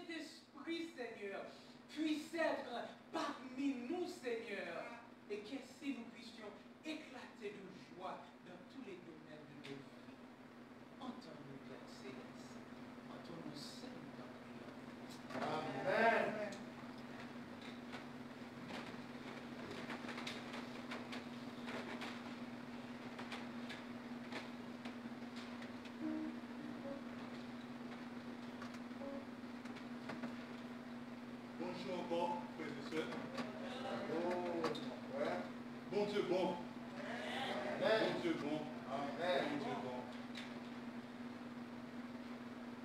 Saint-Esprit, Seigneur, puisse être parmi nous, Seigneur, et qu'ainsi nous puissions éclater de joie dans tous les domaines de nos vies. Entends-nous, Père Céleste. Entends-nous, Seigneur. Amen. Bonjour encore, frères et sœurs. Oh, ouais. Bon Dieu bon. Amen. Bon Dieu bon. Amen. Bon Dieu bon.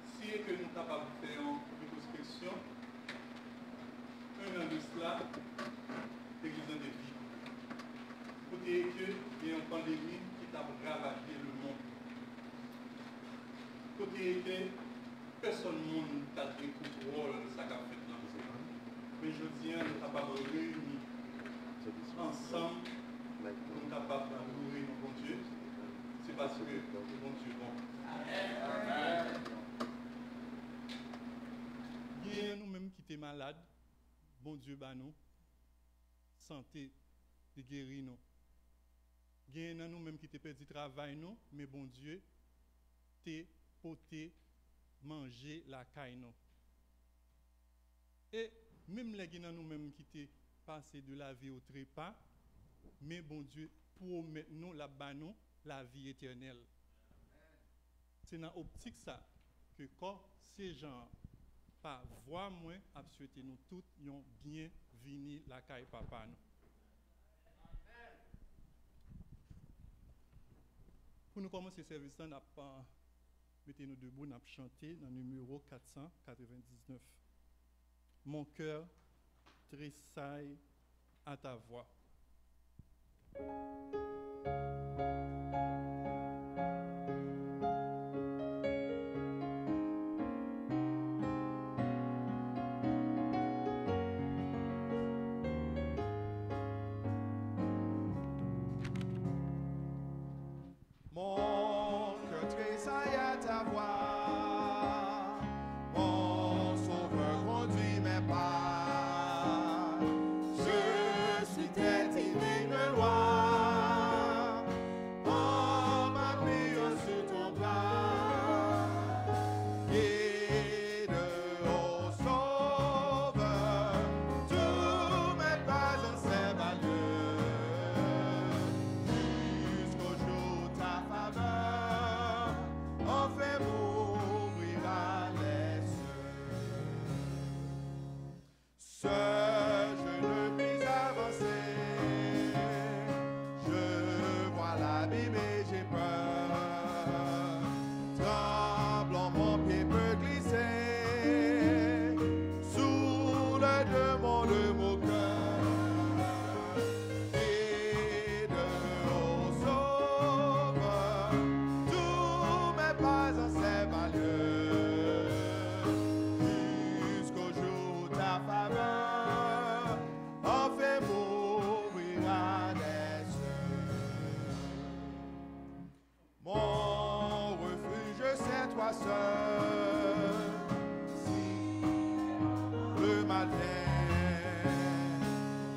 Si est que nous sommes capables de faire une introspection, un an de cela, l'église en défi. Côté que il y a une pandémie qui a ravagé le monde. Côté que personne n'a de contrôle de ce qu'a fait dans le monde. Mais je dis, nous sommes capables de réunir ensemble, nous sommes capables d'adourer nos bons Dieu. C'est parce que le bon Dieu est bon. Amen. Il y a nous-mêmes qui sommes malades, bon Dieu bat nous, santé, de guérir nous. Il y a nous-mêmes qui sommes perdu travail, nous, mais bon Dieu, t'es poté, manger la caille nous. Et même les gens nous-mêmes qui sommes passés de la vie au trépas, mais bon Dieu, promet nous la vie éternelle. C'est dans l'optique ça que quand ces gens par voix moins à souhaiter nous tous ont bien vini la caille papa nous. Pour nous commencer ce service là, mettez-nous debout, nous chanter dans le numéro 499. Mon cœur tressaille à ta voix. Mon cœur tressaille à ta voix, mon sauveur conduit mes pas. Je suis tes divines lois, en m'appuyant sur ton bras. Guide, ô sauveur, tous mes pas ensevelés. Jusqu'au jour ta faveur, enfin m'ouvrira les cieux. Seul je ne puis avancer, je vois l'abîme et j'ai peur. Tremblant mon pied peut glisser sous le démon de mon cœur. Guide, ô sauveur, tous mes pas ensevelés. Jusqu'au jour ta faveur, enfin m'ouvrira les cieux. Mon refuge, c'est toi seul. Si le mal vient,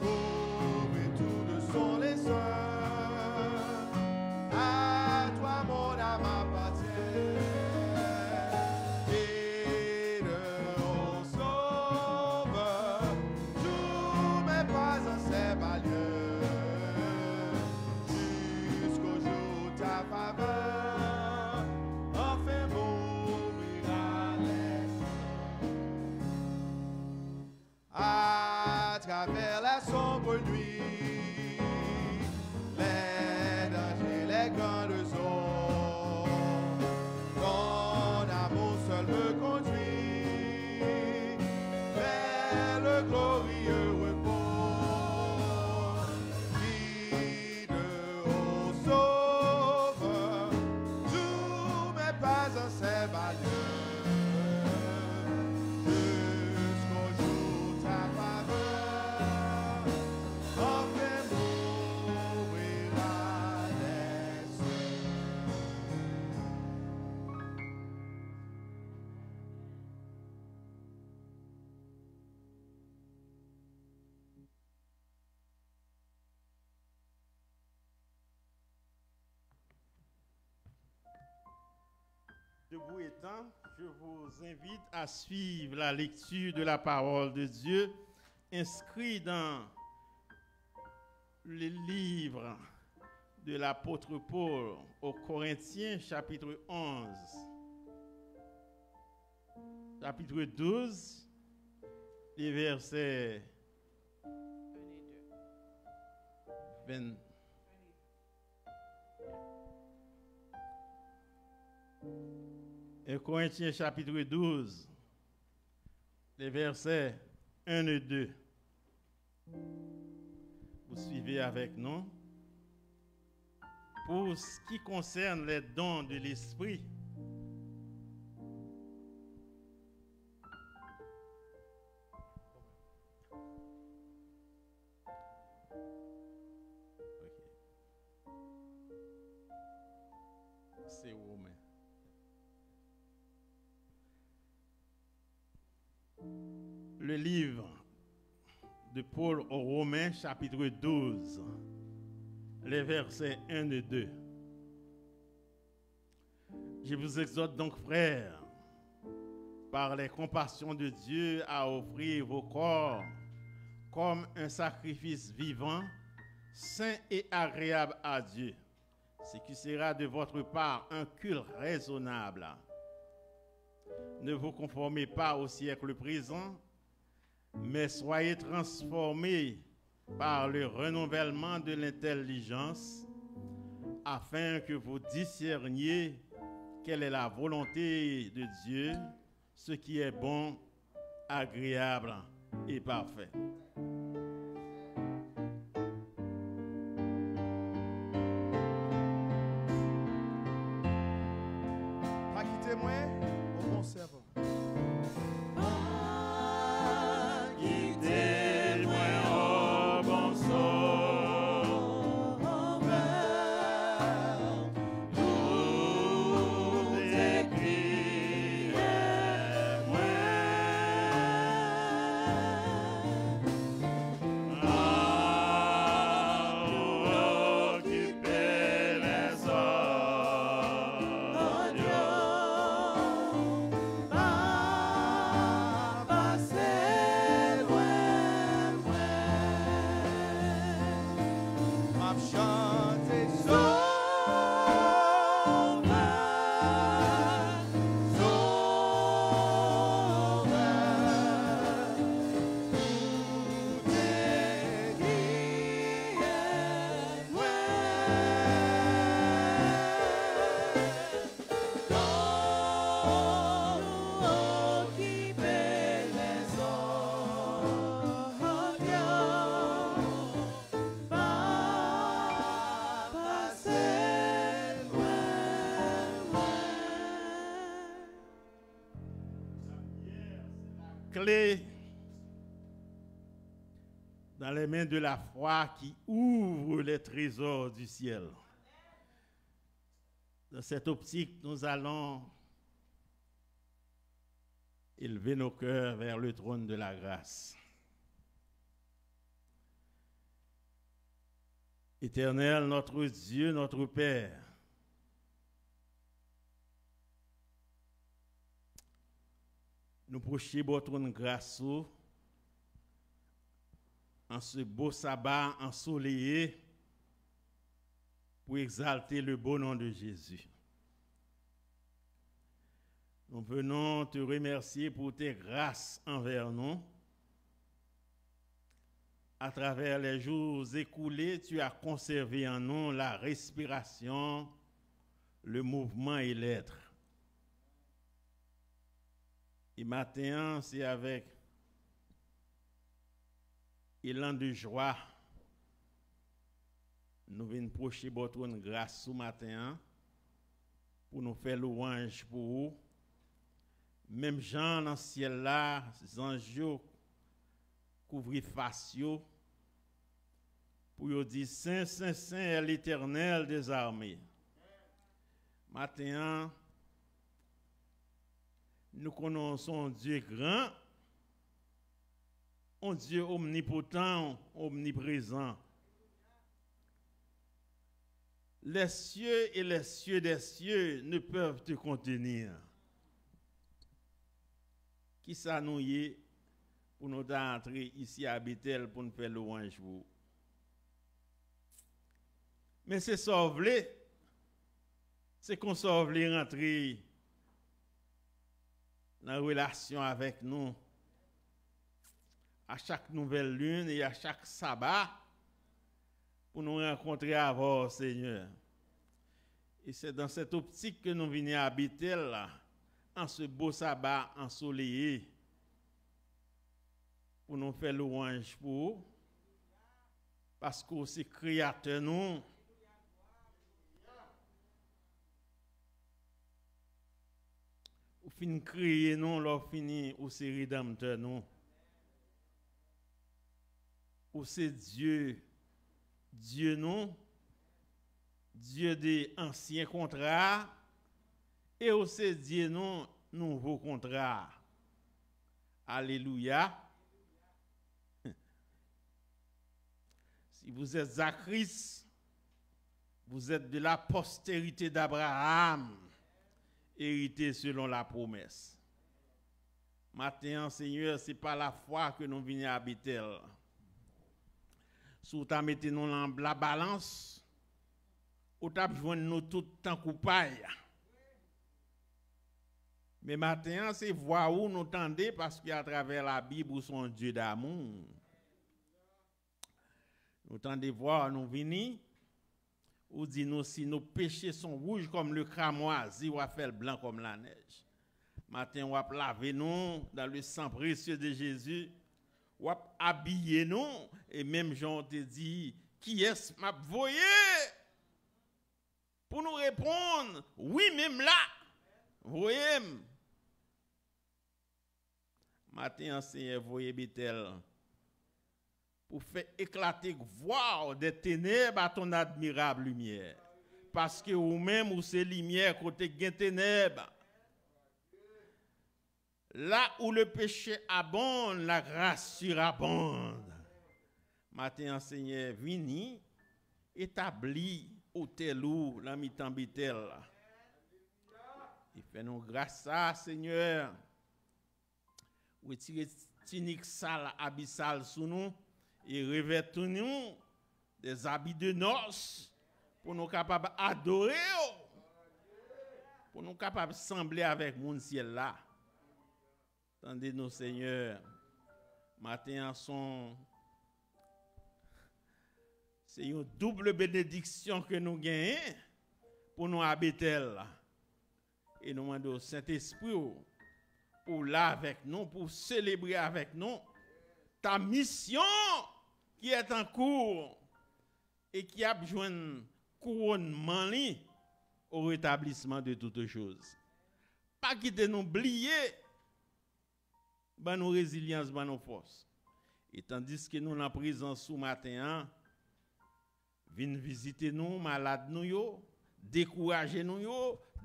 couvre tout de son linceul. À toi mon âme appartient. Guide, ô sauveur, tous mes pas ensevelés. Jusqu'au jour ta faveur, enfin m'ouvrira les cieux. À travers la sombre nuit, les dangers, les grandes eaux, ton amour seul me conduit vers le glorieux repos. Guide, ô sauveur, tous mes pas ensevelés. Jusqu'au jour ta faveur, enfin Debout étant, je vous invite à suivre la lecture de la parole de Dieu inscrite dans le livre de l'apôtre Paul aux Corinthiens, chapitre 11, chapitre 12, les versets 20. Et Corinthiens chapitre 12, les versets 1 et 2. Vous suivez avec nous. Pour ce qui concerne les dons de l'esprit, c'est Romain. Le livre de Paul aux Romains, chapitre 12, les versets 1 et 2. Je vous exhorte donc, frères, par les compassions de Dieu, à offrir vos corps comme un sacrifice vivant, saint et agréable à Dieu, ce qui sera de votre part un culte raisonnable. Ne vous conformez pas au siècle présent, mais soyez transformés par le renouvellement de l'intelligence, afin que vous discerniez quelle est la volonté de Dieu, ce qui est bon, agréable et parfait. Pas quitter moi, au bon servant. Clé dans les mains de la foi qui ouvre les trésors du ciel. Dans cette optique, nous allons élever nos cœurs vers le trône de la grâce. Éternel, notre Dieu, notre Père, nous prochons votre grâce en ce beau sabbat ensoleillé pour exalter le beau nom de Jésus. Nous venons te remercier pour tes grâces envers nous. À travers les jours écoulés, tu as conservé en nous la respiration, le mouvement et l'être. Et maintenant, c'est avec élan de joie, nous venons procher votre grâce ce matin pour nous faire louange pour vous. Même Jean dans le ciel là, les anges couvrent face pour vous dire Saint, Saint, Saint est l'Éternel des armées. Maintenant, nous connaissons Dieu grand, un Dieu omnipotent, omniprésent. Les cieux et les cieux des cieux ne peuvent te contenir. Qui ça nous y est pour nous entrer ici à Bethel pour nous faire louange vous? Mais c'est sauvé, c'est qu'on sauve les rentrer dans la relation avec nous à chaque nouvelle lune et à chaque sabbat pour nous rencontrer avant Seigneur. Et c'est dans cette optique que nous venons habiter là, en ce beau sabbat ensoleillé, pour nous faire louange pour, parce que c'est créateur nous. Ou fin créer nous, l'or fini, ou c'est rédempteur nous. Ou c'est Dieu, Dieu nous, Dieu des anciens contrats, et ou c'est Dieu nous, nouveau contrat. Alléluia. Si vous êtes à Christ, vous êtes de la postérité d'Abraham, hérité selon la promesse. Maintenant, Seigneur, ce n'est pas la foi que nous venons habiter. Si vous mettez nous dans la balance, vous avez besoin de nous tout temps coupables. Mais maintenant, c'est voir où nous tendez parce qu'à travers la Bible, son Dieu d'amour. Nous tendez voir, nous venons. Ou dit nous si nos péchés sont rouges comme le cramoisi ou à faire blanc comme la neige. Matin, on va laver nous dans le sang précieux de Jésus. On va habiller nous. Et même Jean te dit, qui est-ce m'a voyé? Pour nous répondre, oui, même là. Voyez. Matin, Seigneur, voyez Bethel. Pour faire éclater, voir des ténèbres à ton admirable lumière. Parce que vous-même, vous c'est lumière côté des ténèbres. Là où le péché abonde, la grâce surabonde. Matin, Seigneur, vini, établi au telou, la mi-temps Bethel. Et fais-nous grâce à Seigneur. Retirez tunique sale, abyssale sous nous. Et revêtons-nous des habits de noces pour nous capables d'adorer, pour nous capables de sembler avec mon ciel là. Tendez-nous, Seigneur, matin c'est une double bénédiction que nous gagnons pour nous habiter là. Et nous demandons au Saint-Esprit pour là avec nous, pour célébrer avec nous ta mission qui est en cours et qui a besoin de couronnement au rétablissement de toutes choses. Pas quitter nous oublier nos résilience, nos forces. Et tandis que nous en prison sous matin, viennent visiter nous, malades nous, décourager nous,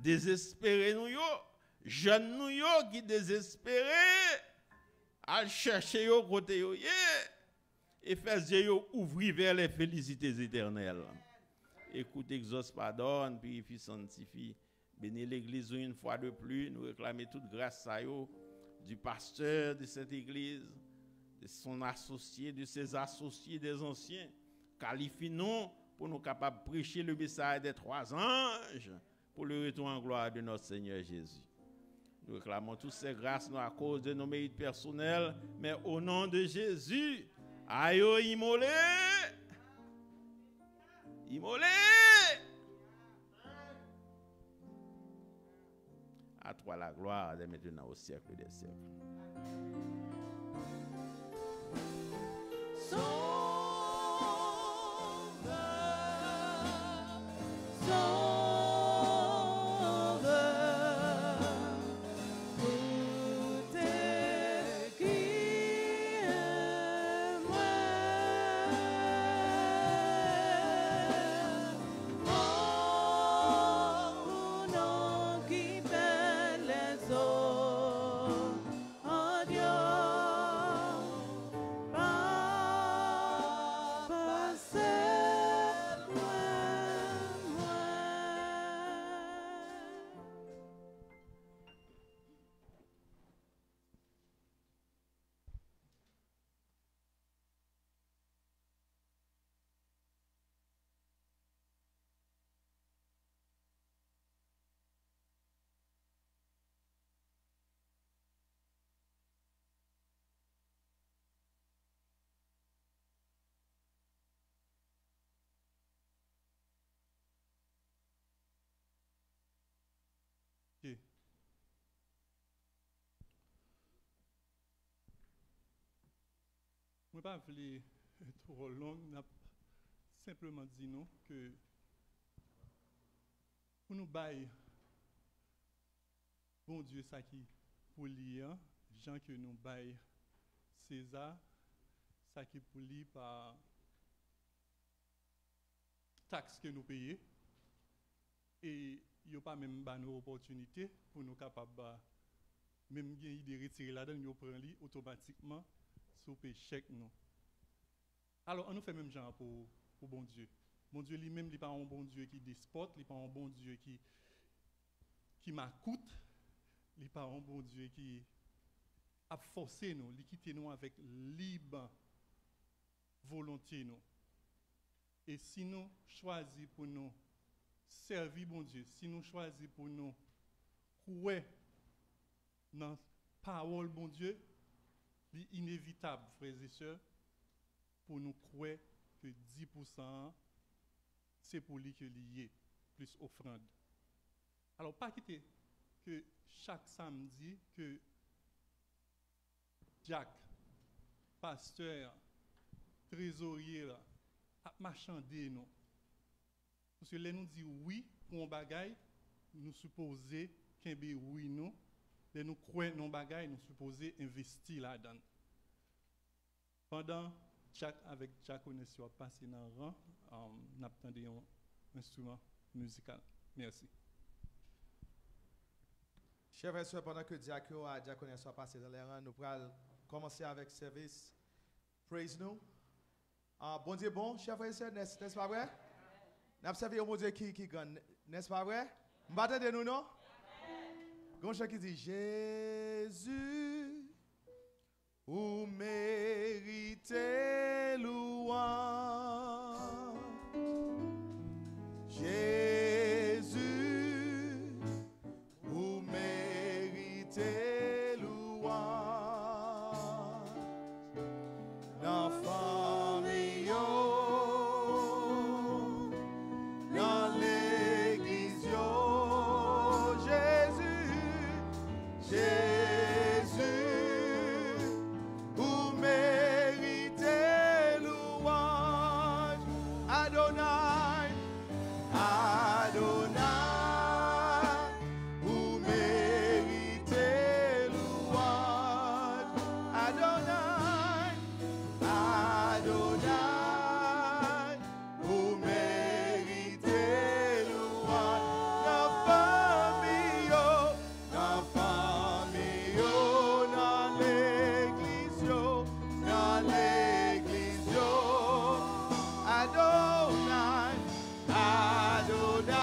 désespérer nous, jeunes nous qui désespérés, à chercher yo côté yo et faire Dieu ouvrir vers les félicités éternelles. Écoute, exauce, pardonne, purifie, sanctifie. Bénis l'église une fois de plus. Nous réclamons toute grâce à yo, du pasteur de cette église, de son associé, de ses associés, des anciens. Qualifie-nous pour nous capables de prêcher le message des 3 anges pour le retour en gloire de notre Seigneur Jésus. Nous réclamons toutes ces grâces non à cause de nos mérites personnels, mais au nom de Jésus. Aïe, immolé! Immolé! À toi la gloire, dès maintenant au siècle des siècles. ne pas voulu trop long, n'a simplement dit nous que pour nous bailler, bon Dieu, ça qui pour lire, gens que nous baillons César, ça qui pour lire par taxes que nous payons, et il n'y a pas même une opportunité pour nous capables même de retirer là-dedans, nous prenons automatiquement sous péché nous. Alors, on nous fait même genre pour bon Dieu. Bon Dieu lui-même, il n'est pas un bon Dieu qui despote, il n'est pas un bon Dieu qui m'accoute, il n'est pas un bon Dieu qui a forcé nous, il quitte nous avec libre volonté nous. Et si nous choisissons pour nous servir bon Dieu, si nous choisissons pour nous croire dans la parole bon Dieu, c'est inévitable, frères et sœurs, pour nous croire que 10% c'est pour lui que lié, plus offrande. Alors, pas quitter que chaque samedi que Jack, pasteur, trésorier, là, a marchandé nous. Parce que là, nous dit oui pour un bagage, nous supposons qu'un oui nous. Là, nous croyons non bagage, nous supposons investir là-dedans. Pendant Jack avec Jack Onessio a passé dans le rang, nous attendons un instrument musical. Merci. Chers frères et sœurs, pendant que Diaco a Diaconesse passé dans les rangs, nous allons commencer avec service Praise nous. Bon Dieu bon, chers frères et sœurs, n'est-ce pas vrai? Nous avons servi au bon Dieu qui gagne, n'est-ce pas vrai? Vous m'attendez nous, non? Grand chant qui dit Jésus, vous méritez louange. Jésus, vous méritez louange. L'enfant mignon, dans l'église, Jésus, vous méritez louange. Adonai, Adonai, vous méritez louange. Adonai, Adonai, vous méritez louange. La famille, dans l'église, Adonai, Adonai,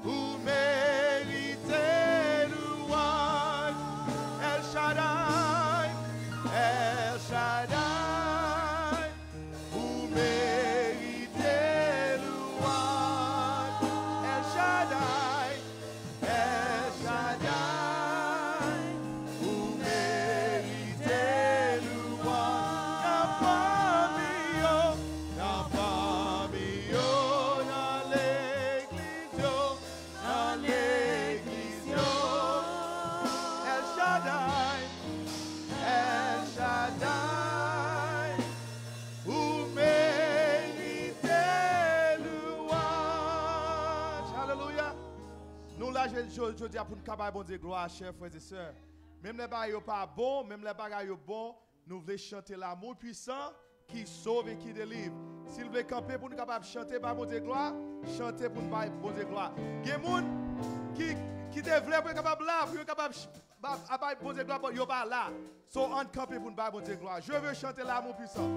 vous méritez louange. El Shaddai, El Shaddai, vous méritez louange. El Shaddai, El Shaddai, vous méritez louange. La famille, dans l'église, El Shaddai, El Shaddai, vous méritez louange. Alléluia. Nous là, je dis à pour nous capables bon Dieu gloire, chers frères et sœurs. Même les bagailles pas bon, même les bagailles bon, nous voulons chanter l'amour puissant qui sauve et qui délivre. S'il veut camper pour nous capables chanter par bon Dieu gloire, chanter pour nous bon Dieu gloire. Il y a des gens qui développent pour capable là, pour capable à bon Dieu gloire, yo pas là. So on camper pour nous bon Dieu gloire. Je veux chanter l'amour puissant.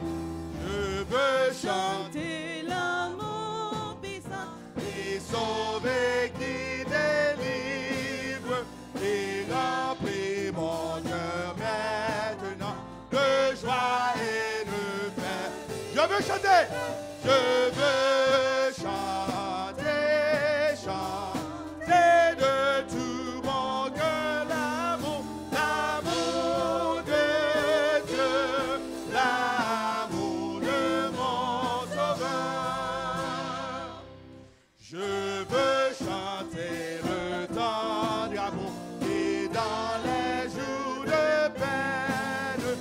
Je veux chanter l'amour puissant qui sauve et qui délivre, et remplit mon cœur maintenant de joie et de paix. Je veux chanter, je veux chanter, chanter de tout mon cœur l'amour, l'amour de Dieu, l'amour de mon Sauveur. Je veux chanter le tendre amour qui dans les jours de peine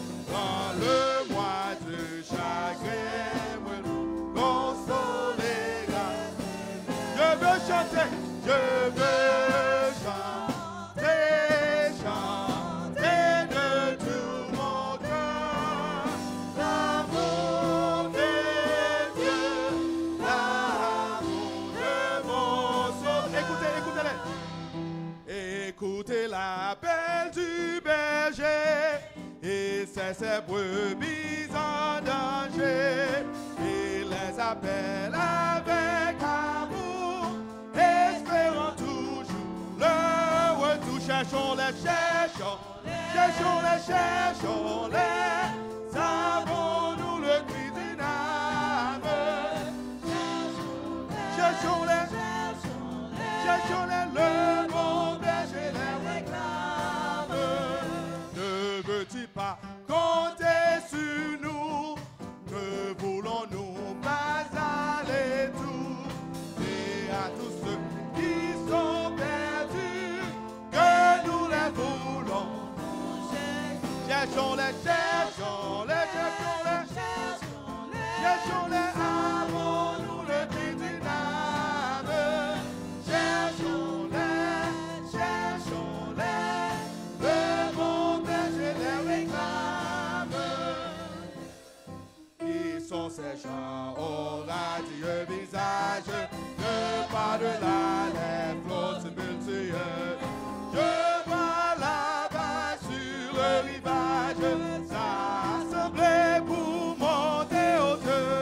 chanter. Je veux chanter, chanter de tout mon cœur. L'amour de Dieu, l'amour de mon sauveur. Écoutez, écoutez-les. Écoutez l'appel du berger et ses brebis en danger. Il les appelle avec amour, espérant toujours le retour. Cherchons-les, cherchons-les, savons-nous le cri d'une âme. Cherchons-les, le bon berger les réclame. Ne veux-tu pas compter sur nous? Ne voulons-nous pas aller tout? Et à tous ceux qui sont perdus, que nous les voulons. Cherchons-les, avons-nous le cri d'une âme. Cherchons-les, le bon berger les réclame. Qui sont ces gens au radieux visage, de par-delà les flots tumultueux? Je vois là-bas sur le rivage s'assembler pour monter au feu.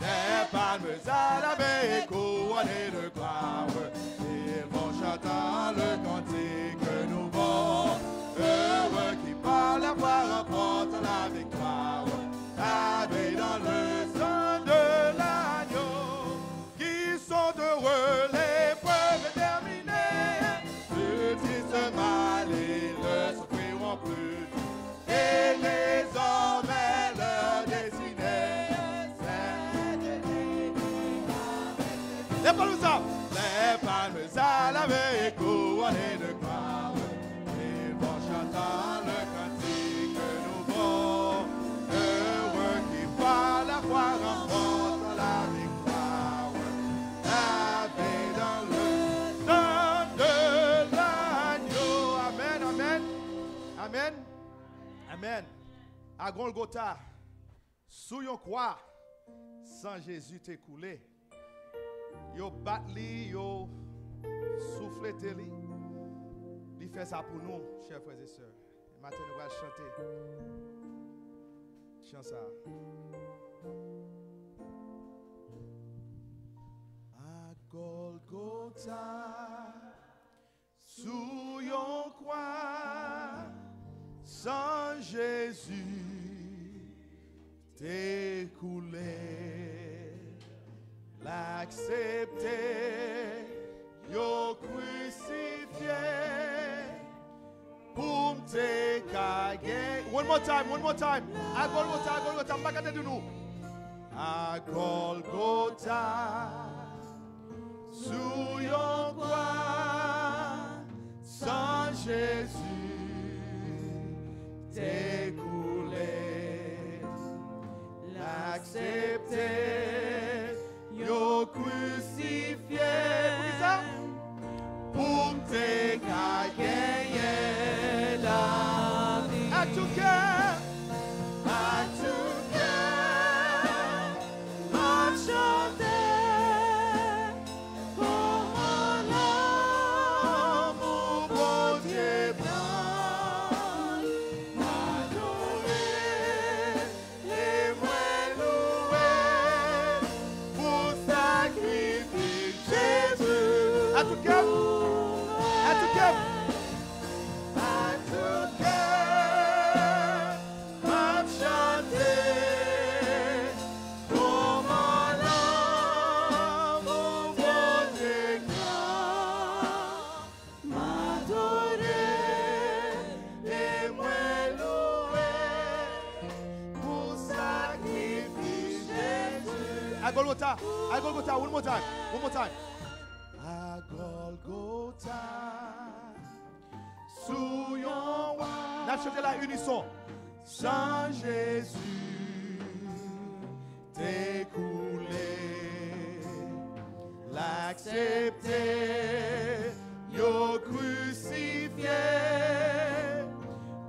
Des palmes à la baie couronnées de gloire, ils vont chantant le cantique nouveau. Heureux qui par la voix remportent la victoire, lavés dans le sang de l'agneau. Qui sont heureux, l'épreuve est terminée. Le triste mal, ils ne souffriront plus. Et désormais leur destinée, c'est les palmes à la veille couronnées de gloire, ils vont chantant le cantique nouveau. Heureux qui par la foi remporte la victoire, lavés dans le sang de l'agneau. Amen, amen, amen, amen. À Golgotha, sous yon croix, sans Jésus t'est coulé. Yo bat li, yo souffle li. Il fait ça pour nous, chers frères et sœurs. Et maintenant, nous allons chanter. Chant ça. À Golgotha, sous yon croix, sans Jésus t'est coulé. L'accepter, yo crucifié pour te caguer. One more time. À Golgotha, pas de nous. À Golgotha, sous yon croix, sans Jésus t'est coulé. L'accepter, yo crucifié pour te gagner la vie. À tout cœur, m'a chanté comme un amour, bon Dieu blanc, m'adorer et moi louer pour sacrifice Jésus. À tout cœur, m'a chanté comme un amour, bon Dieu grand, m'adorer et moi louer pour sacrifice Jésus. À Golgotha, one more time. À Golgotha, sous yon roi. N'a chanté la unisson. Sans Jésus t'est coulé. La accepté, yo crucifié,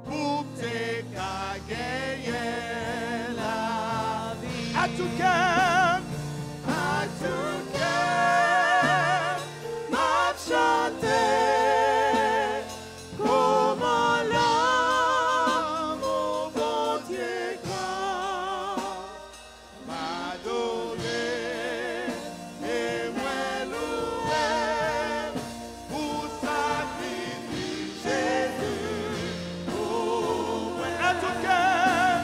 pour te gagner la vie. À tout cœur, m'a chanté, comment l'homme au bon Dieu grand, m'adorer. Et moi louer pour sacrifier Jésus pour moi. À tout cœur,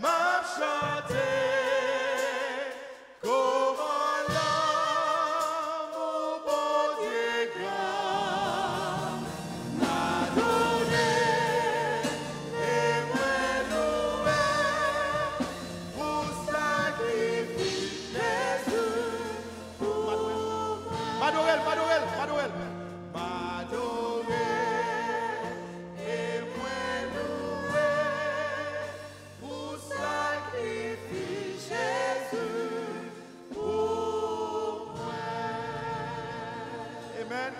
m'a chanté, comment l'homme au bon Dieu grand, m'adorer. Et moi louer pour sacrifier Jésus pour moi. M'adorer. Et moi louer pour sacrifier Jésus pour moi. Amen.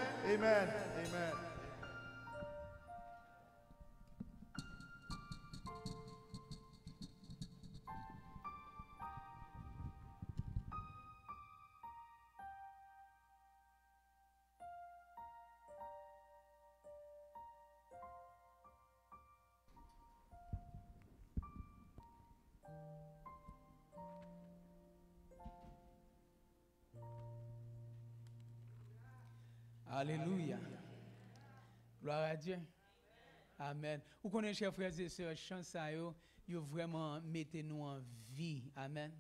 Alléluia. Gloire à Dieu. Amen. Vous connaissez, chers frères et sœurs, chant ça, yo vraiment mettez nous en vie. Amen.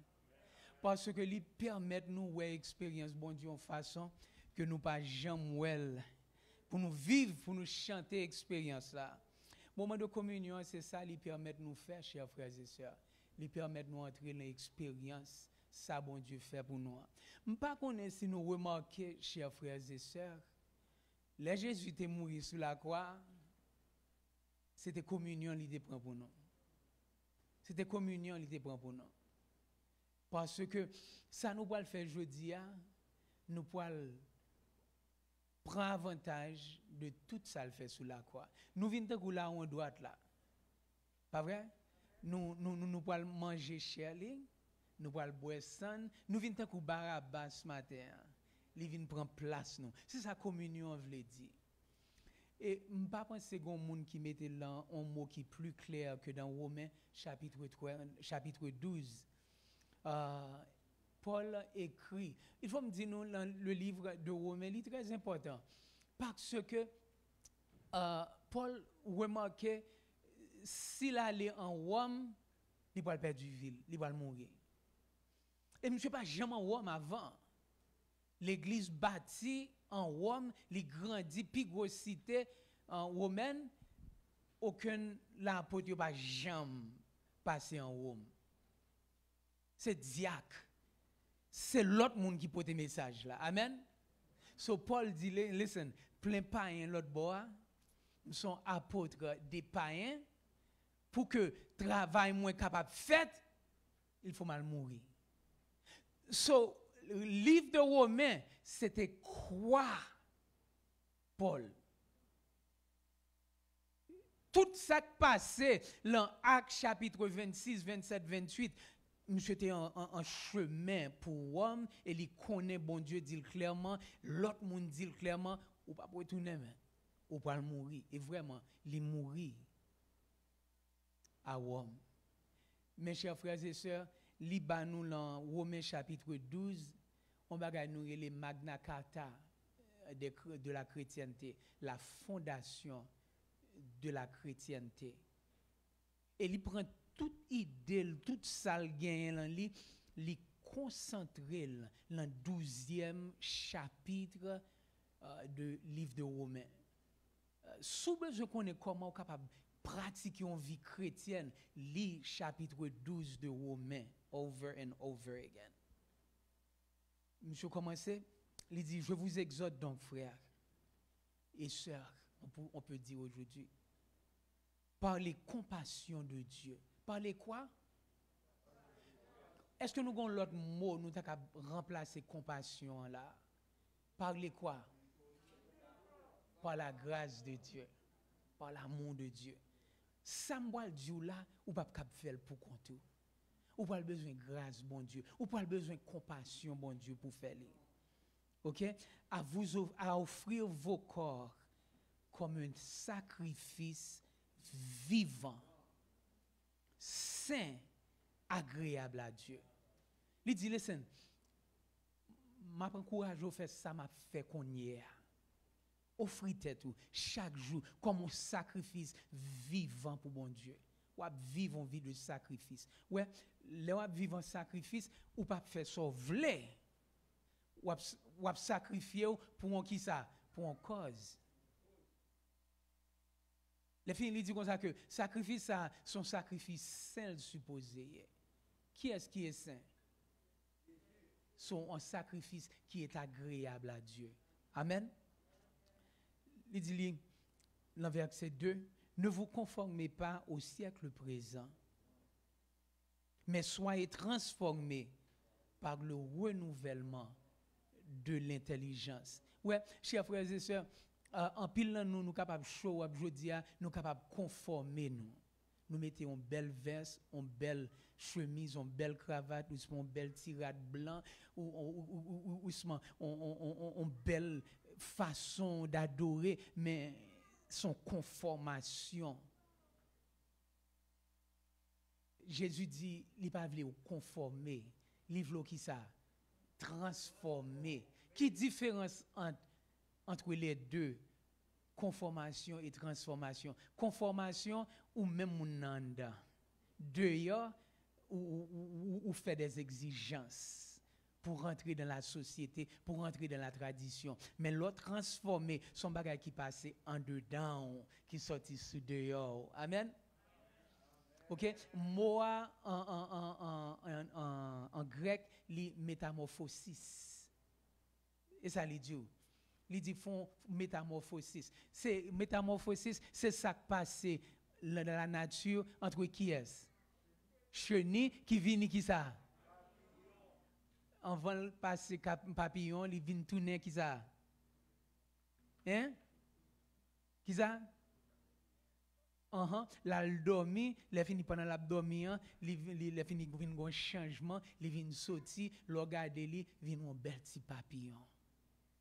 Parce que lui permet nous ouais expérience bon Dieu en façon que nous pas jamais well pour nous vivre, pour nous chanter expérience là. Moment de communion, c'est ça lui permet nous faire, chers frères et sœurs. Lui permet nous entrer dans l'expérience ça bon Dieu fait pour nous. Pas connaître si nous remarquer, chers frères et sœurs, les Jésus était mort sur la croix, c'était communion qu'il était prend pour nous. C'était communion qu'il était prend pour nous. Parce que ça nous va le faire jeudi, nous pouvons prendre avantage de tout ça le fait sur la croix. Nous venons là où on doit être là. Pas vrai? Nous pouvons manger cher, nous pouvons boire sang, nous venons à Barabbas ce matin. Il vient prendre place nous. C'est ça communion veut dire. Et je ne pense pas que c'est un monde qui mettait là un mot qui est plus clair que dans Romains chapitre 12. Paul écrit, il faut me dire nous dans le livre de Romains, il est très important parce que Paul remarquait s'il allait en Rome, il va perdre du ville, il va mourir. Et je ne suis pas jamais en Rome avant. L'église bâtie en Rome, les grandit, puis grosse cité romaine, aucun l'apôtre n'a jamais passé en Rome. C'est diacre. C'est l'autre monde qui porte le message là. Amen. So Paul dit, listen, plein païen l'autre bois, nous sommes apôtres des païens, pour que travail moins capable fait, il faut mal mourir. So, le livre de Romains, c'était quoi, Paul? Tout ça qui passait dans Actes chapitre 26, 27, 28, monsieur était en chemin pour Rome et il connaît bon Dieu dit clairement, l'autre monde dit clairement, ou pas pour retourner, ou pas mourir. Et vraiment, il mourit à Rome. Mes chers frères et sœurs, nous dans Romains chapitre 12, on va nous les Magna Carta de la chrétienté, la fondation de la chrétienté. Et il prend toute idée, toute salle gagne, il concentre dans le 12e chapitre du livre de Romains. Sous besoin qu'on est comment capable pratiquer une vie chrétienne, lit chapitre 12 de Romains over and over again. Monsieur commencé, il dit, je vous exhorte donc, frères et sœurs, on peut dire aujourd'hui, par les compassions de Dieu. Par les quoi? Est-ce que nous avons l'autre mot, nous avons remplacer compassion là? Parler quoi? Par la grâce de Dieu, par l'amour de Dieu. Samuel dit là, ou pas cap faire pour compte. Ou pas besoin de grâce, bon Dieu. Ou pas besoin de compassion, bon Dieu, pour faire. OK? À offrir vos corps comme un sacrifice vivant, saint, agréable à Dieu. Il dit, listen, m'a encourage à faire ça, m'a fait qu'on y est. Offrir tête chaque jour comme un sacrifice vivant pour bon Dieu. Ou vivre une vie de sacrifice. Ouais, là ou vivre en sacrifice ou pas faire ça vle. Ou sacrifier pour un qui ça, pour une cause. Les filles lui dit comme ça que sacrifice ça son sacrifice saint supposé. Qui est-ce qui est saint? Son un sacrifice qui est agréable à Dieu. Amen. Il dit dans verset 2, ne vous conformez pas au siècle présent, mais soyez transformés par le renouvellement de l'intelligence. Ouais, chers frères et sœurs, en pile nous sommes capables de show up aujourd'hui, nous sommes capables de conformer nous. Nous mettons une belle veste, une belle chemise, une belle cravate, une belle tirade blanc, ou une belle façon d'adorer, mais son conformation. Jésus dit, il ne pas voulu conformer, il veut qui ça? Transformer. Qui différence entre les deux? Conformation et transformation. Conformation ou même mounanda. Dehors ou fait des exigences pour rentrer dans la société, pour rentrer dans la tradition. Mais l'autre transformé, son bagage qui passait en dedans, qui sortit sous dehors. Amen. OK, moi en grec, li métamorphosis. Et ça li dit. Li dit font métamorphosis. C'est métamorphosis, c'est ça qui passe dans la nature entre qui est? Chenille qui vient qui ça? Avant de passer papillon, il vient tourner qui ça? Hein? Qui ça? La dormi, il finit pendant l'abdomen, il finit vinn un changement, il vient sortir, le regarder li, vinn un bel petit papillon.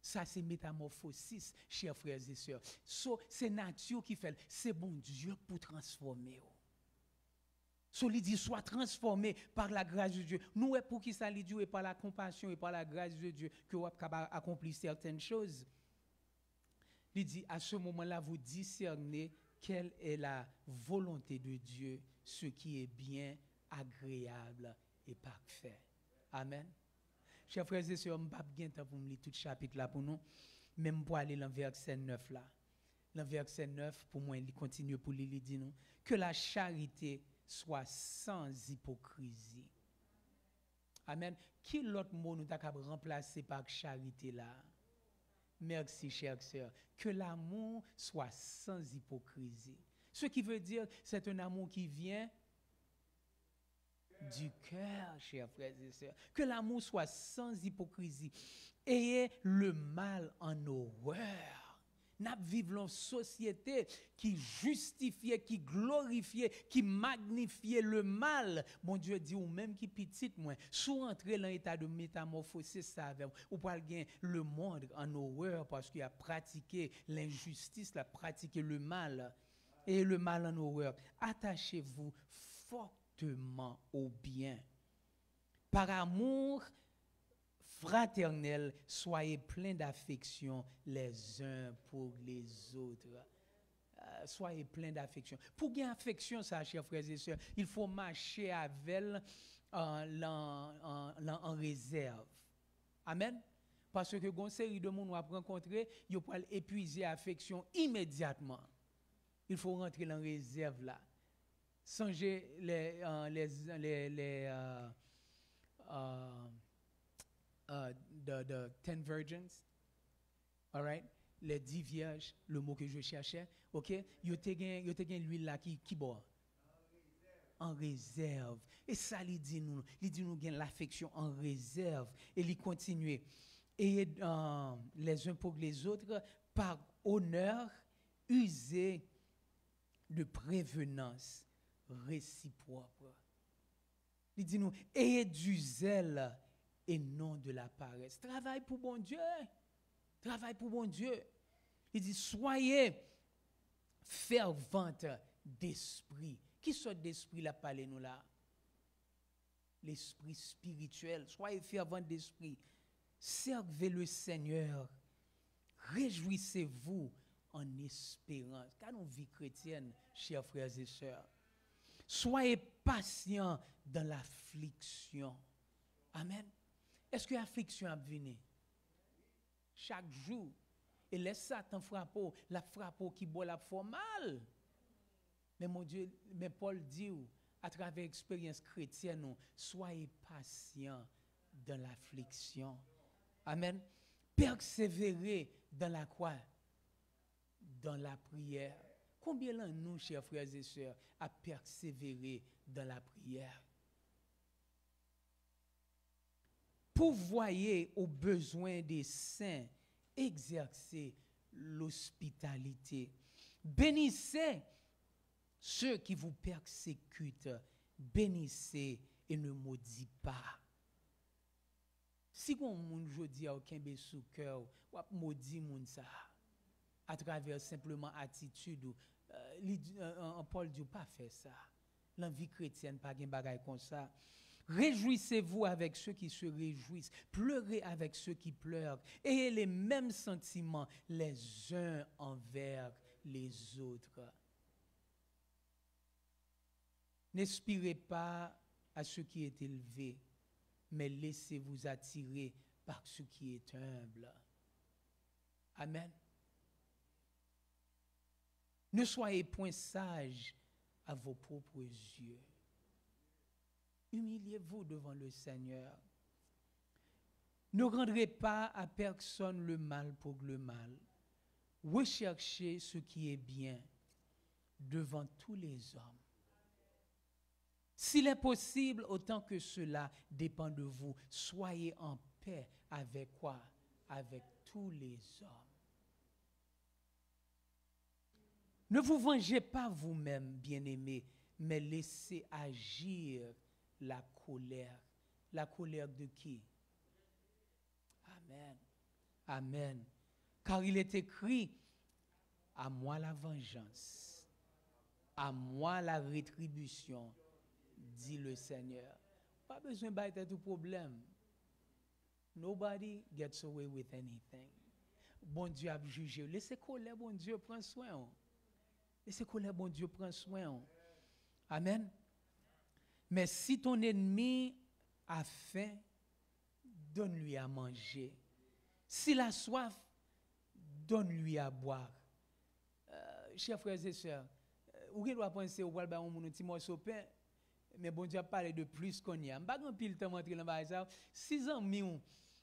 Ça c'est métamorphosis, chers frères et sœurs. C'est nature qui fait, c'est bon Dieu pour transformer. Il dit soit transformé par la grâce de Dieu. Nous pour qui ça lui dit et par la compassion et par la grâce de Dieu que vous pouvez accomplir certaines choses. Il dit à ce moment-là vous discernez quelle est la volonté de Dieu, ce qui est bien, agréable et parfait. Amen. Chers frères et sœurs, je ne vais pas bien temps pour me lire tout le chapitre là pour nous, même pour aller dans le verset 9 là. Dans le verset 9, pour moi, il continue pour lui dire nous que la charité soit sans hypocrisie. Amen. Qui l'autre mot nous t'a remplacé par charité là? Merci, chers sœurs. Que l'amour soit sans hypocrisie. Ce qui veut dire, c'est un amour qui vient du cœur, chers frères et sœurs. Que l'amour soit sans hypocrisie. Ayez le mal en horreur. Nous vivons dans une société qui justifie, qui glorifie, qui magnifie le mal. Mon Dieu dit, ou même qui petite, moi, sous entrer dans l'état de métamorphose, ça avec ou pas gagner le monde en horreur parce qu'il a pratiqué l'injustice, il a pratiqué le mal. Et le mal en horreur. Attachez-vous fortement au bien. Par amour fraternel, soyez pleins d'affection les uns pour les autres. Soyez pleins d'affection. Pour gagner affection, ça, chers frères et sœurs, il faut marcher avec en réserve. Amen. Parce que une série de monde va rencontrer, ils peuvent épuiser l'affection immédiatement. Il faut rentrer dans réserve là. Songez the 10 virgins, all right, les 10 vierges, le mot que je cherchais, ok, yo te gen l'huile là qui boit. en réserve. Et ça, il dit nous gain l'affection en réserve. Et il continue. Et les uns pour les autres, par honneur, user de prévenance réciproque. Il dit nous, ayez du zèle et non de la paresse. Travaille pour bon Dieu. Travaille pour bon Dieu. Il dit, soyez fervente d'esprit. Qui sorte d'esprit la parler nous là? L'esprit spirituel. Soyez fervente d'esprit. Servez le Seigneur. Réjouissez-vous en espérance. Car nous vie chrétienne, chers frères et sœurs. Soyez patients dans l'affliction. Amen. Est-ce que l'affliction a venu? Chaque jour. Et laisse Satan frapper, la frappe qui boit la fois mal. Mais mon Dieu, mais Paul dit, à travers l'expérience chrétienne, soyez patients dans l'affliction. Amen. Persévérez dans la quoi? Dans la prière. Combien de nous, chers frères et sœurs, à persévérer dans la prière? Pourvoyez aux besoins des saints, exercez l'hospitalité. Bénissez ceux qui vous persécutent, bénissez et ne maudissez pas. Si on moun jodi a aucun sous cœur, ou maudit moun ça à travers simplement attitude, Paul dit pas faire ça. La vie chrétienne pas gen bagay comme ça. Réjouissez-vous avec ceux qui se réjouissent, pleurez avec ceux qui pleurent, ayez les mêmes sentiments les uns envers les autres. N'aspirez pas à ce qui est élevé, mais laissez-vous attirer par ce qui est humble. Amen. Ne soyez point sages à vos propres yeux. Humiliez-vous devant le Seigneur. Ne rendrez pas à personne le mal pour le mal. Recherchez ce qui est bien devant tous les hommes. S'il est possible, autant que cela dépend de vous, soyez en paix avec quoi? Avec tous les hommes. Ne vous vengez pas vous-même, bien-aimés, mais laissez agir la colère. La colère de qui? Amen. Amen. Car il est écrit, à moi la vengeance, à moi la rétribution, dit le Seigneur. Pas besoin de tout problème. Nobody gets away with anything. Bon Dieu a jugé. Laissez colère, bon Dieu prend soin. Laissez colère, bon Dieu prend soin. Amen. Mais si ton ennemi a faim, donne-lui à manger. S'il a soif, donne-lui à boire. Chers frères et sœurs, vous doit penser au balba on petit morceau de pain, mais bon Dieu a parlé de plus qu'on y a. Pas grand pile temps entrer dans ça. 6 ans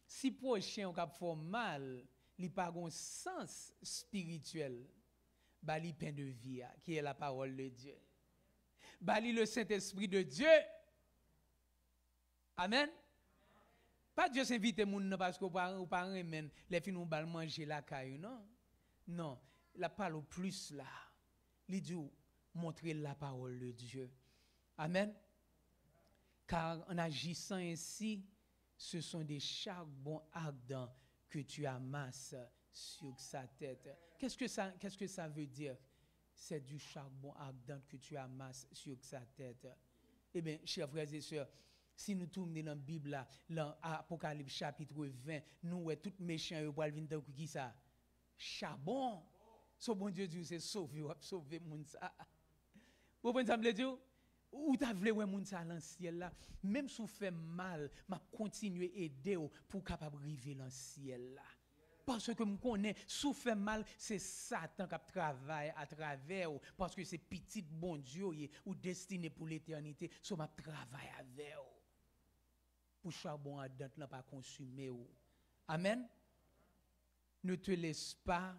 si prochain on fait mal, il pas un sens spirituel. Bali pain de vie qui est la parole de Dieu. Bali le Saint-Esprit de Dieu. Amen. Pas Dieu s'invite moun parce que ou pas remen les filles nous bal manger la caillou non. Non, la parole plus là. Il dit montrer la parole de Dieu. Amen. Car en agissant ainsi, ce sont des charbons ardents que tu amasses sur sa tête. Qu'est-ce que ça veut dire? C'est du charbon ardent que tu amasses sur sa tête. Eh bien, chers frères et sœurs, si nous tournons dans la Bible, dans Apocalypse chapitre 20, nous voyons tout méchant et pour venir dans qui ça? Charbon. So bon Dieu dit c'est sauver moun ça. Vous comprenez ça me dire? Ou t'as voulu ouais moun ça dans ciel là, même si vous fait mal, m'a continuer aider pour capable arriver dans ciel là. Parce que me connais, si vous fait mal, c'est Satan qui travaille à travers ou parce que c'est petit bon Dieu ou destiné pour l'éternité, so m'a travaille avec ou. Pour charbon ardent là pas consumer ou. Amen. Ne te laisse pas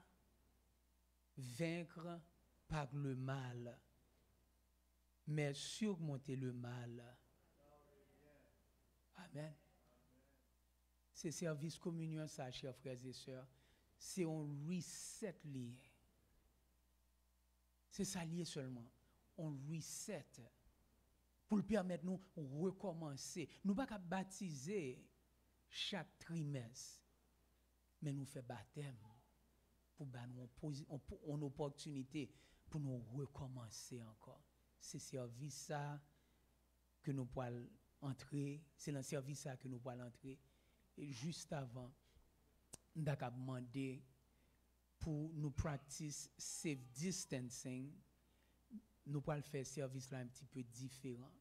vaincre par le mal, mais surmonter le mal. Amen. C'est service communion, ça, chers frères et sœurs. C'est un reset lié. C'est ça lié seulement. On reset. Pour le permettre nous recommencer. Nous ne pouvons pas baptiser chaque trimestre. Mais nous faisons baptême pour une opportunité pour nous recommencer encore. C'est service ça que nous pouvons entrer. C'est dans le service ça que nous pouvons entrer. Et juste avant, nous avons demandé pour nous pratiquer safe distancing. Nous pouvons faire service là un petit peu différent.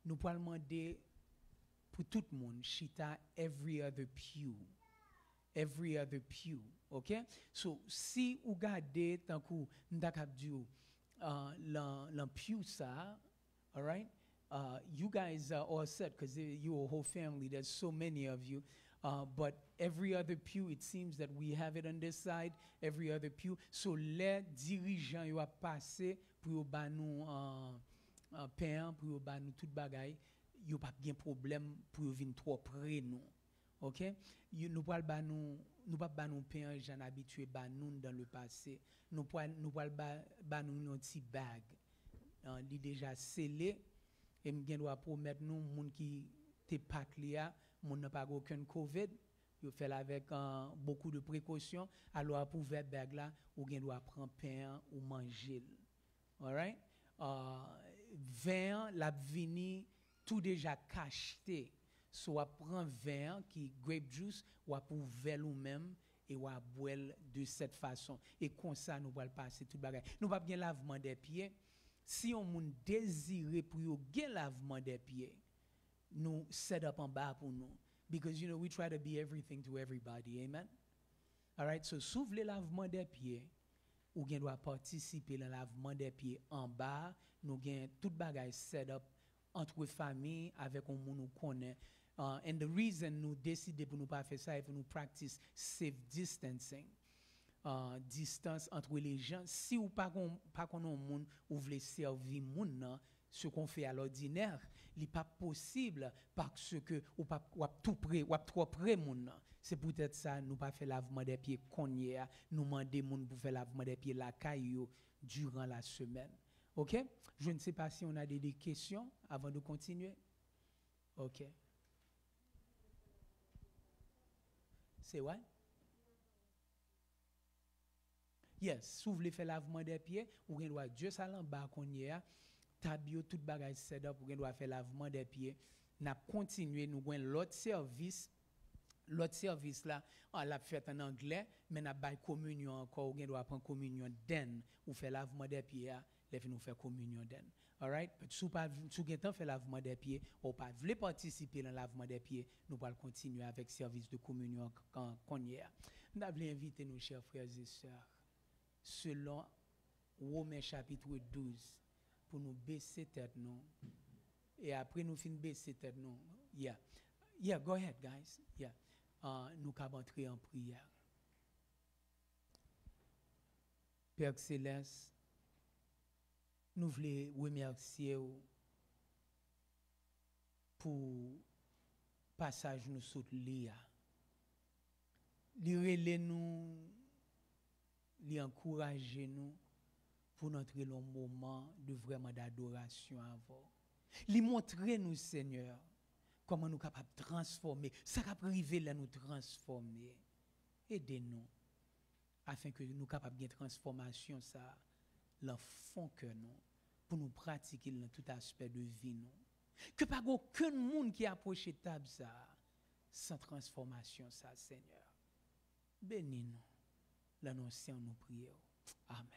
Nous pouvons demander pour tout le monde, chita every other pew. Every other pew, okay? So, si vous regardez tant que nous avons l'en pew ça, all right? You guys are all set because you're a whole family. There's so many of you. But every other pew, it seems that we have it on this side, every other pew. So, les dirigeants, ils vont passer pour ba nous pain, pour ba nous tout bagaille. Il n'y a pas de problème pour venir trop près nous. OK? Nous pas ba nous pas nous pain j'en habitué ba nous dans le passé. Nous pas ba nous un petit bag. Il déjà scellé et m'gen doit promettre nous monde qui t'es pas là, monde n'a pas aucun covid. Yo fait avec beaucoup de précautions. Alors pour ver bag là, ou gen doit prendre pain ou manger. All right? Vin la vini tout déjà cacheté. Soit prend vin qui grape juice ou pour verre ou même et ou boire de cette façon et comme ça nous va passer tout bagage. Nous pas bien lavement des pieds. Si on moun désiré pour yo gen lavement des pieds, nous set up en bas pour nous because you know we try to be everything to everybody. Amen. All right, so s'ouvre le lavement des pieds ou gen doit participer dans lavement des pieds en bas, nous gen tout bagage set up entre famille avec on moun nous connaît. And the reason nous décidons pour nous pas faire ça et pour nous practice safe distancing, distance entre les gens. Si ou pas qu'on monde ou voulez servir moun nan, ce qu'on fait à l'ordinaire, il pas possible parce que ou pas ou tout près ou trop près moun nan. C'est peut-être ça nous pas faire lavement des pieds konye, nous demander moun pour faire lavement des pieds la caillou durant la semaine. OK? Je ne sais pas si on a des questions avant de continuer. OK. C'est what? Yes, si vous voulez faire lavement des pieds, vous doit juste aller en bas qu'on y a, tabio tout bagage set up, vous doit faire lavement des pieds. N'a continuer nous avons l'autre service là, on l'a fait en anglais, mais n'a pas communion encore, vous doit prendre communion den ou faire lavement des pieds, les nous faire communion den. All right? Si vous temps fait lavement des pieds, ou pas voulez participer dans le lavement des pieds, nous allons continuer avec service de communion qu'on y a. Nous avons invité nos chers frères et sœurs, selon Romains chapitre 12, pour nous baisser tête nous. Et après nous finissons baisser tête nous. Yeah, go ahead, guys. Yeah. Nous allons entrer en prière. Père Céleste, nous voulons remercier pour passage nous saute lia. Li relè nous, li encourager nous pour entrer dans un moment de vraiment d'adoration avant. Li montrer nous Seigneur comment nous capables de transformer, ça va priver là nous transformer. Aidez-nous afin que nous capables de transformation ça le fond que nous pour nous pratiquer dans tout aspect de vie nous. Que pas aucun monde qui approche table ça sans transformation ça Seigneur. Bénis-nous. L'annonçons nous prions. Amen.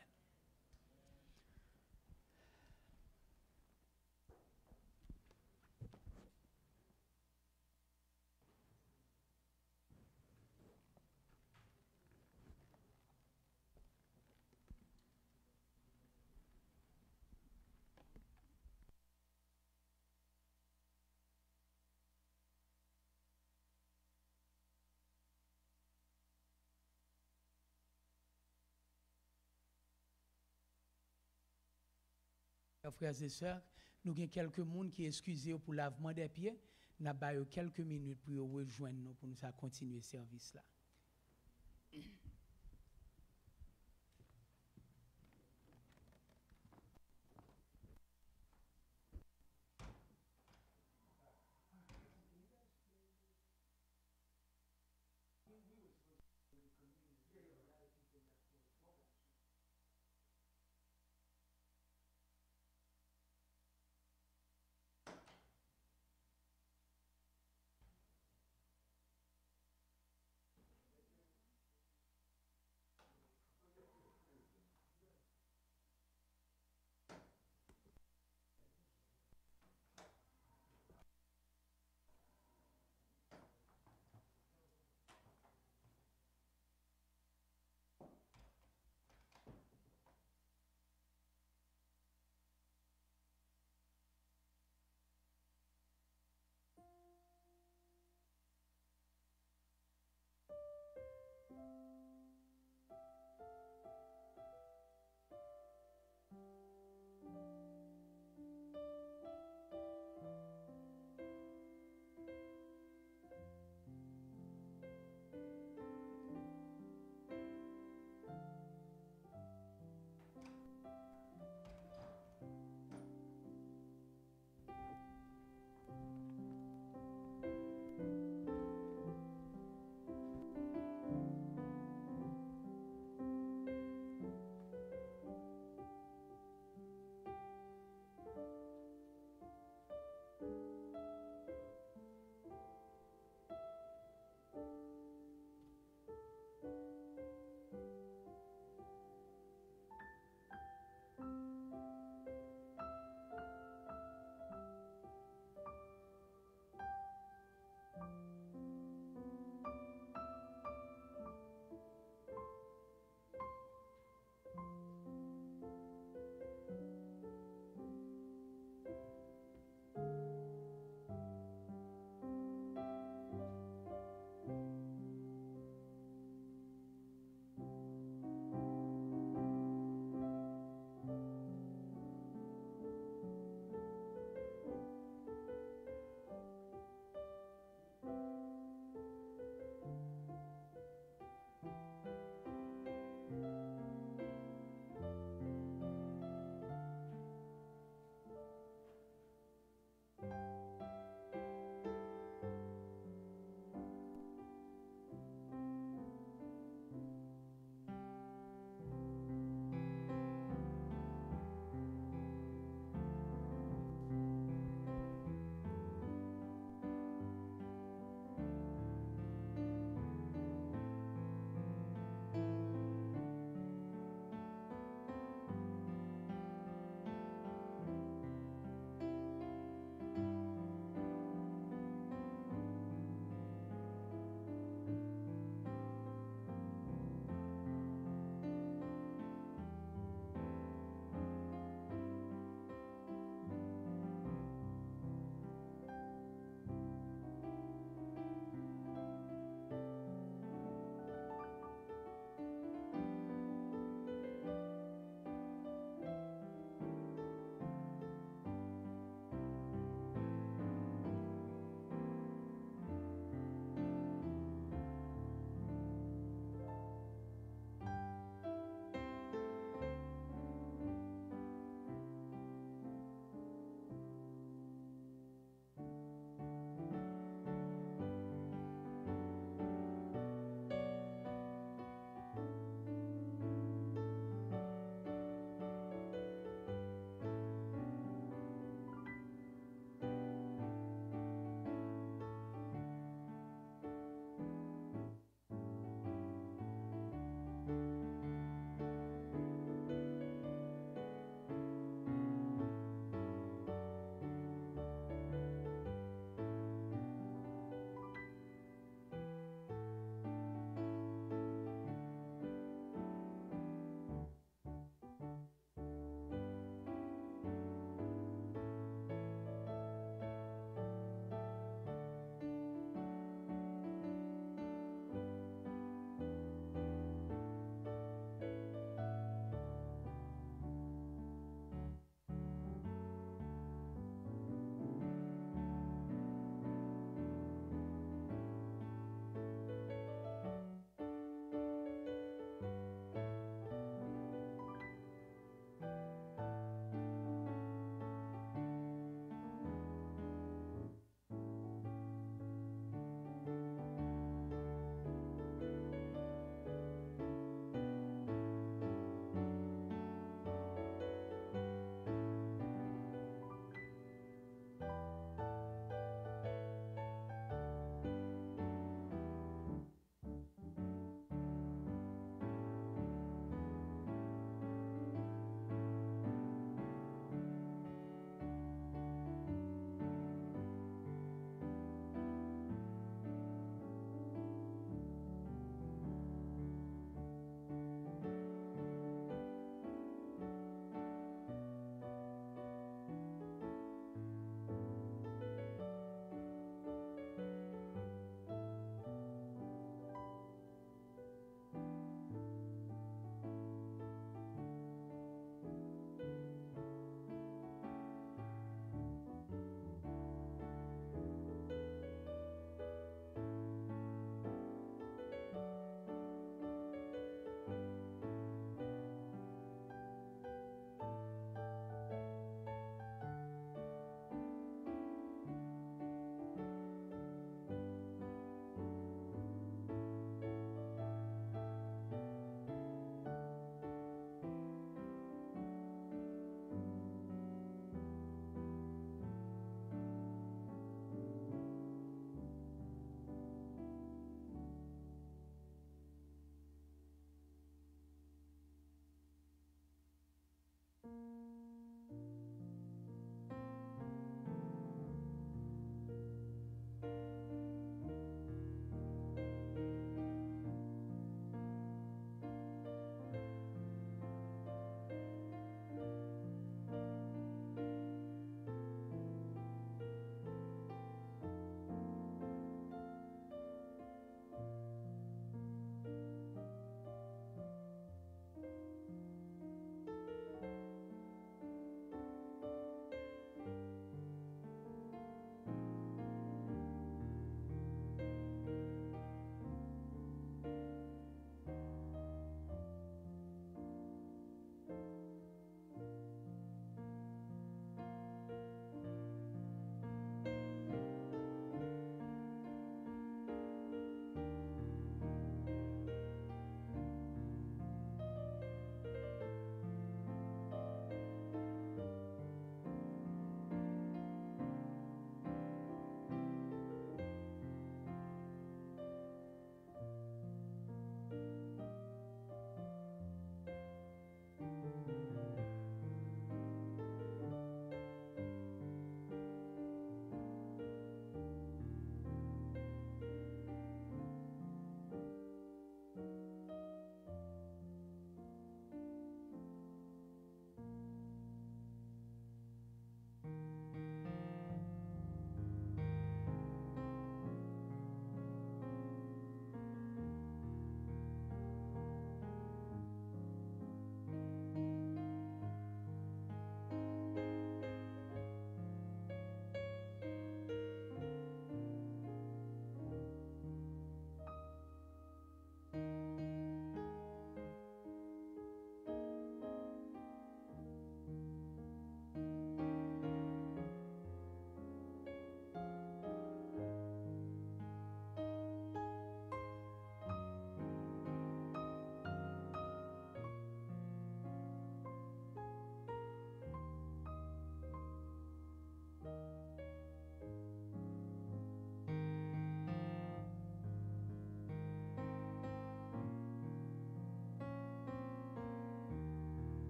Frères et sœurs, nous avons quelques monde qui excusés pour lavement des pieds. Nous avons quelques minutes pour rejoindre nous pour nous continuer ce service là.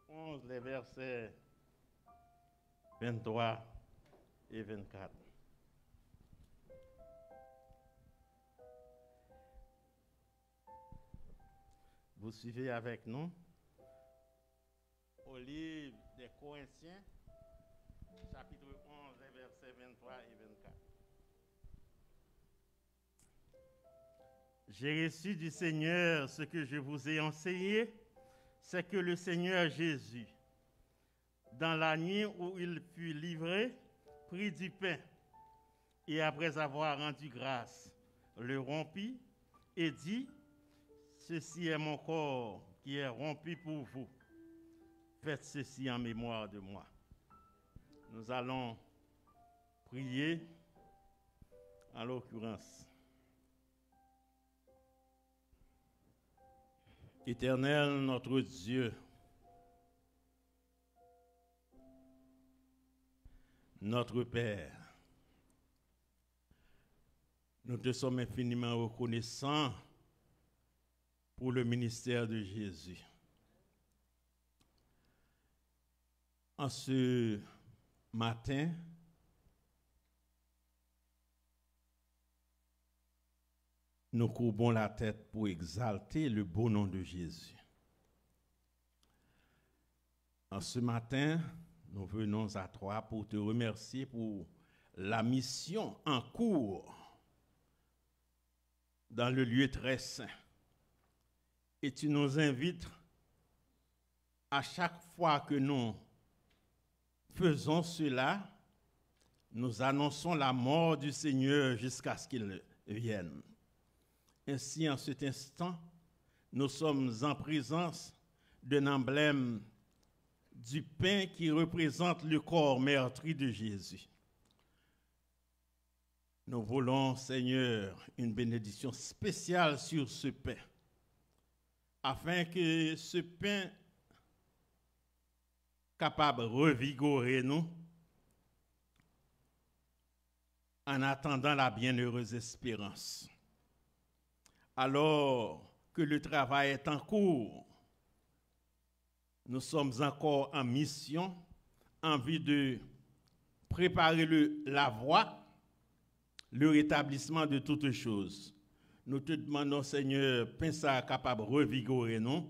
11, les versets 23 et 24. Vous suivez avec nous au livre des Corinthiens, chapitre 11, les versets 23 et 24. J'ai reçu du Seigneur ce que je vous ai enseigné, c'est que le Seigneur Jésus, dans la nuit où il fut livré, prit du pain et après avoir rendu grâce, le rompit et dit: ceci est mon corps qui est rompu pour vous. Faites ceci en mémoire de moi. Nous allons prier en l'occurrence. Éternel notre Dieu, notre Père, nous te sommes infiniment reconnaissants pour le ministère de Jésus. En ce matin, nous courbons la tête pour exalter le beau nom de Jésus. En ce matin, nous venons à toi pour te remercier pour la mission en cours dans le lieu très saint. Et tu nous invites à chaque fois que nous faisons cela, nous annonçons la mort du Seigneur jusqu'à ce qu'il vienne. Ainsi, en cet instant, nous sommes en présence d'un emblème du pain qui représente le corps meurtri de Jésus. Nous voulons, Seigneur, une bénédiction spéciale sur ce pain, afin que ce pain capable de revigorer nous en attendant la bienheureuse espérance. Alors que le travail est en cours, nous sommes encore en mission en vue de préparer la voie, le rétablissement de toutes choses. Nous te demandons, Seigneur, pain ça capable de revigorer nous,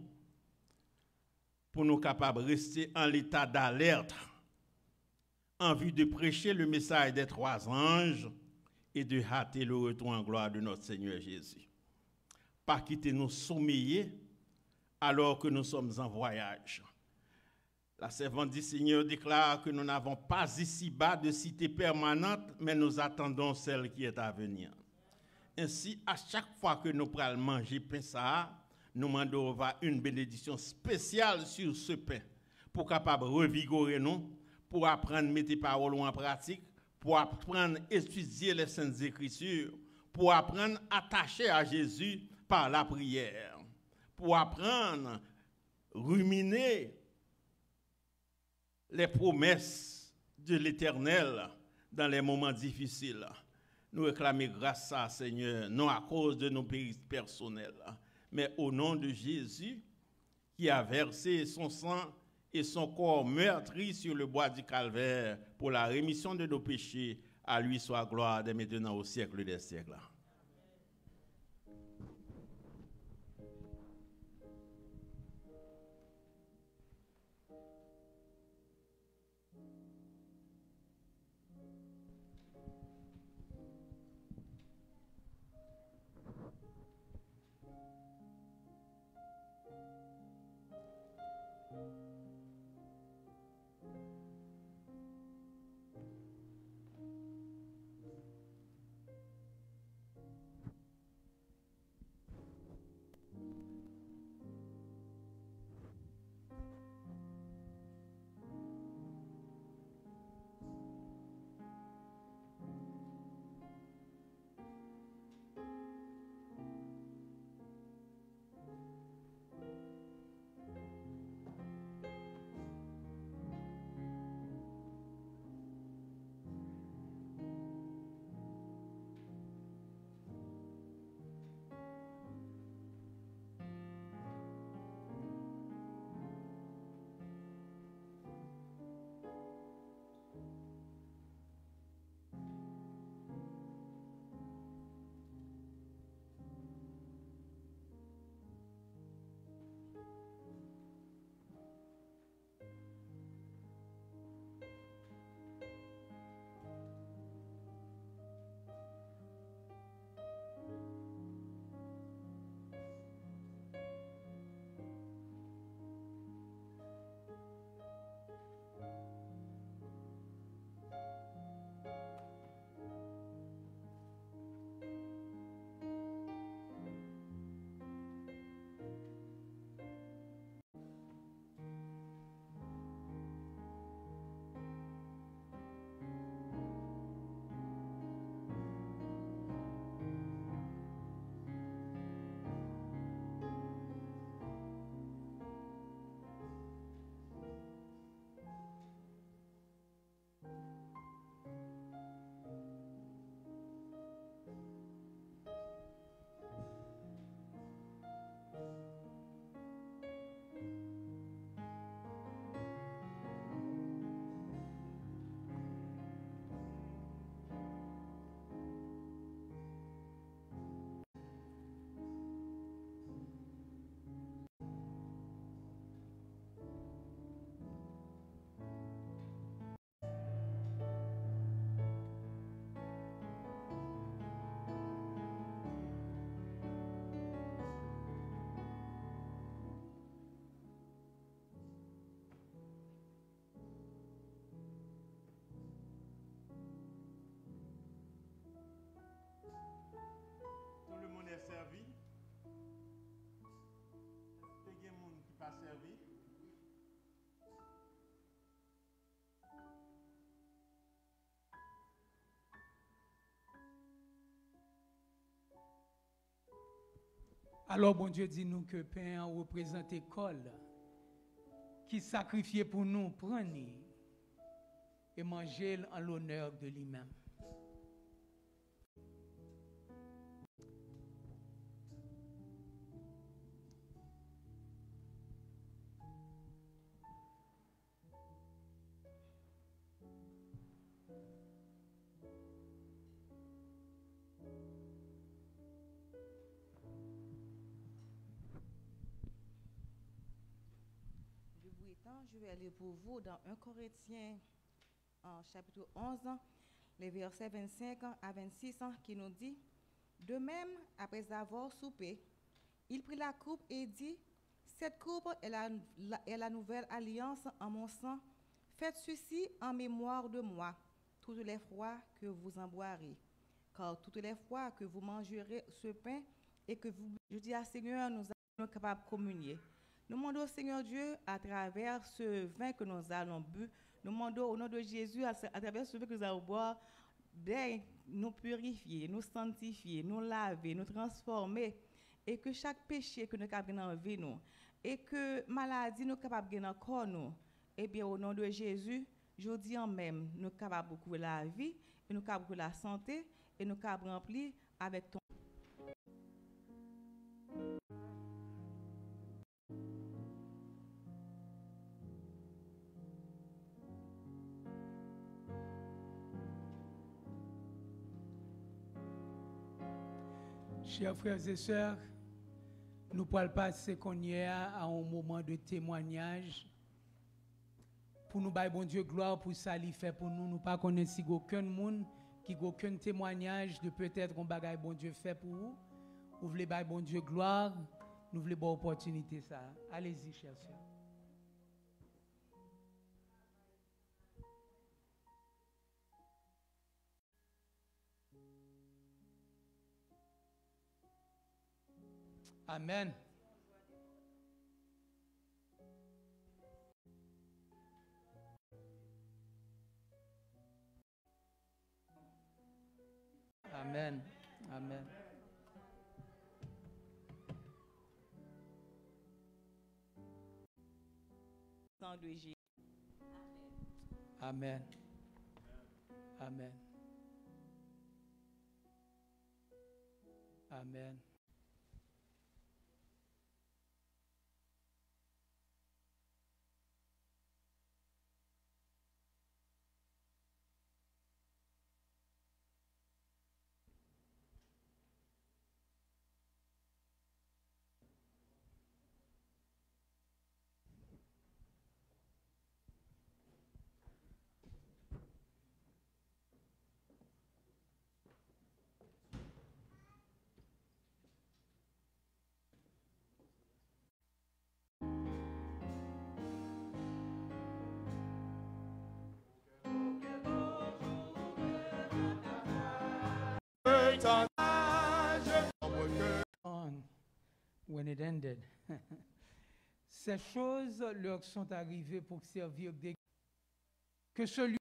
pour nous capables de rester en l'état d'alerte, en vue de prêcher le message des 3 anges et de hâter le retour en gloire de notre Seigneur Jésus. Pas quitter nous sommeiller alors que nous sommes en voyage. La servante du Seigneur déclare que nous n'avons pas ici-bas de cité permanente, mais nous attendons celle qui est à venir. Ainsi, à chaque fois que nous pourrons manger pain ça, nous demandons une bénédiction spéciale sur ce pain, pour capable revigorer nous, pour apprendre à mettre les paroles en pratique, pour apprendre à étudier les Saintes Écritures, pour apprendre à attacher à Jésus par la prière, pour apprendre à ruminer les promesses de l'Éternel dans les moments difficiles. Nous réclamons grâce à Seigneur, non à cause de nos pays personnels, mais au nom de Jésus qui a versé son sang et son corps meurtri sur le bois du calvaire pour la rémission de nos péchés. À lui soit gloire dès maintenant au siècle des siècles. Alors, bon Dieu dit nous que pain représente école qui sacrifiait pour nous, prenez et mangez en l'honneur de lui-même. Du bruit temps, je vais aller pour vous dans 1 Corinthiens en chapitre 11, les versets 25 à 26 qui nous dit: de même, après avoir soupé, il prit la coupe et dit: cette coupe est la nouvelle alliance en mon sang. Faites ceci en mémoire de moi, toutes les fois que vous en boirez. Car toutes les fois que vous mangerez ce pain et que vous... Je dis à Seigneur, nous sommes capables de communier. Nous demandons au Seigneur Dieu, à travers ce vin que nous allons boire, nous demandons au nom de Jésus, à travers ce vin que nous allons boire, de nous purifier, nous sanctifier, nous laver, nous transformer, et que chaque péché que nous avons dans la vie, nous, et que maladie nous capables de dans corps nous, eh bien au nom de Jésus, je dis en même, nous sommes capables de courir la vie, et nous sommes capables de la santé, et nous sommes capables de remplir avec ton. Chers frères et sœurs, nous pourrons passer qu'on y est à un moment de témoignage pour nous bailler bon Dieu gloire pour ça qu'il fait pour nous. Nous pas connaître si aucun monde qui a aucun témoignage de peut-être qu'on bagaille bon Dieu fait pour vous. Vous voulez bailler bon Dieu gloire, nous voulons bonne opportunité ça. Allez-y, chers sœurs. Amen. Amen. Amen. Sang de Jésus. Amen. Amen. Amen. On when it ended. Ces choses leur sont arrivées pour servir des que celui